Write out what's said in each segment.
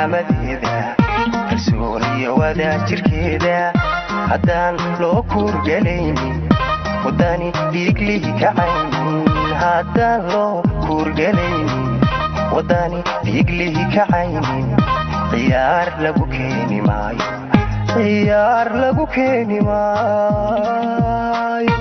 karaamadeeda kalsooniyo wadaajirkeeda haddaan loo kuurgalaynin wadani dhiiglihi kacaynin haddaan loo kuurgalaynin wadani dhiiglihi kacaynin ciyaar lagu keeni maayo ciyaar lagu keeni maayo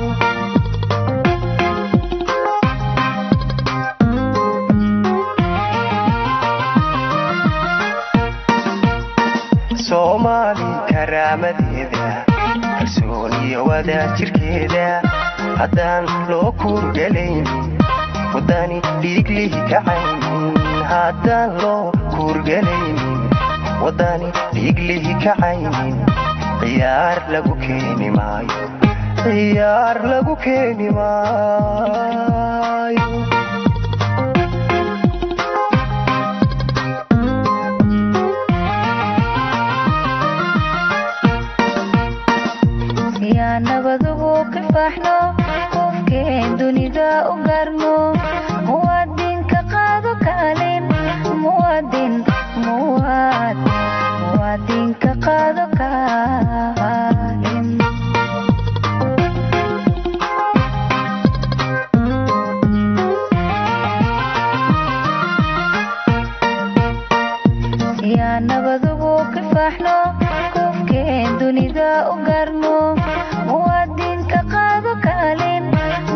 Somali karaamadeeda kalsooniyo wadaajirkeeda haddaan loo kuurgalaynin wadani dhiiglihi kacaynin haddaan loo kuurgalaynin wadani dhiiglihi kacaynin ciyaar lagu keeni maayo ciyaar lagu keeni maayo nabadugu kifaxno qofkeen dunida u garno muwaadinka qaado kaalin muwaadinka qaado kaalin yaa nabadugu kifaxno qofkeen dunida u garno muwaadinka qaado kaalin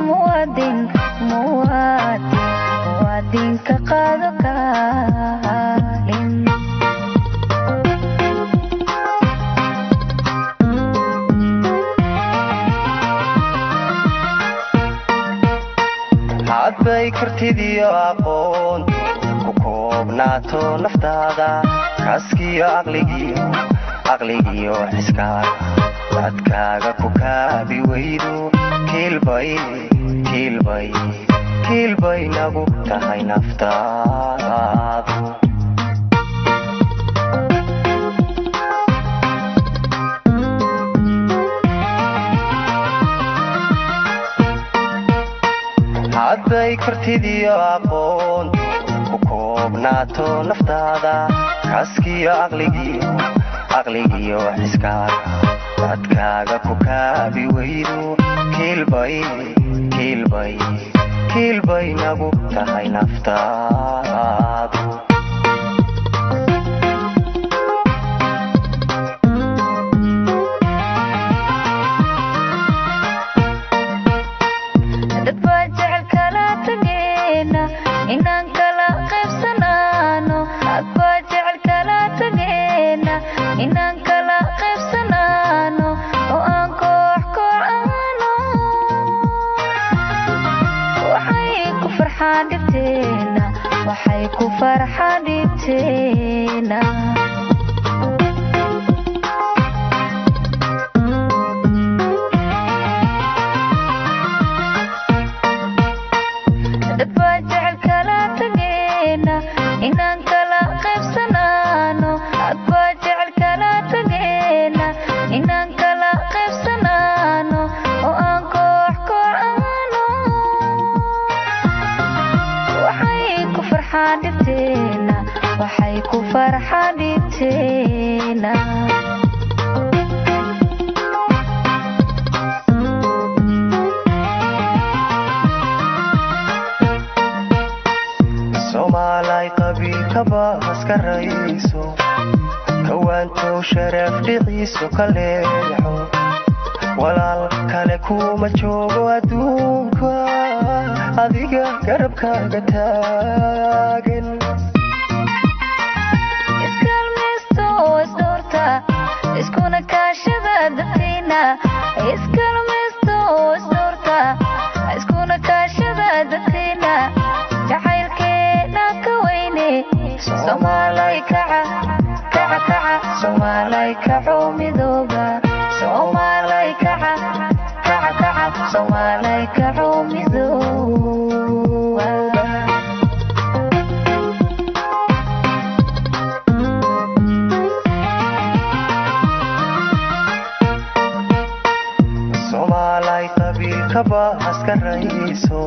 muwaadinka qaado kaalin hadbay kartidiyo aqoon ku koobnaato naftaada kaskiyo aqligiyo xiskaaga dadkaaga ku kaabi weydo kiilbay nagu tahay naftaadu hadday kartidiyo aqoon ku koobnaato naftaada kaskiyo aqligiyo xiskaaga dadkaaga ku kaabi weydo kiilbay nagu tahay naftaadu dad baa jecel kala tageena inaan kala qaybsanaano dad baa jecel kala tageena inaan kala qaybsanaano oo aan koox aano waxay ku farxaan dhibteena dad baa jecel kala tageena inaan kala qaybsanaano dad baa jecel kala tageena inaan kala qaybsanaano oo aan koox aano waxay ku farxaan dhibteena Soomaalay qabiilka baaska rayso kawaantow sharaf dhiciisu ka leexo walaal kale kuma joogo adduunka adiga garabkaaga taagan iskalmaysto isdoorta iskuna kaashada dadkeena iskalmaysto isdoorta iskuna kaashada dadkeena jacaylkeena ka weyne Soomaalay kaca Soomaalay kaco midooba Soomaalay kaca Soomaalay kaco midooba Soomaalay qabiilka baaska rayso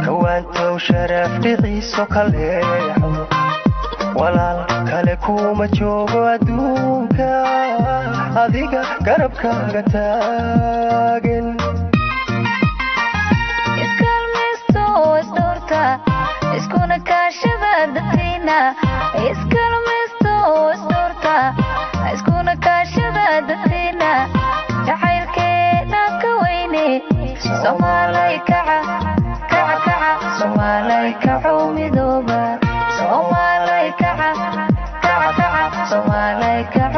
kawaantow sharaf dhiciisu ka leexo walaal kale kuma joogo adduunka adiga garabkaaga taagan iskalmaysto isdoorta iskuna kaashada dadkiina iskalmaysto isdoorta iskuna kaashada dadkiina jacaylkeena ka weyne Soomaalay kaca kaca kaca Soomaalay kaca midooba Soomaalay kaca kaca kaca Soomaalay kaca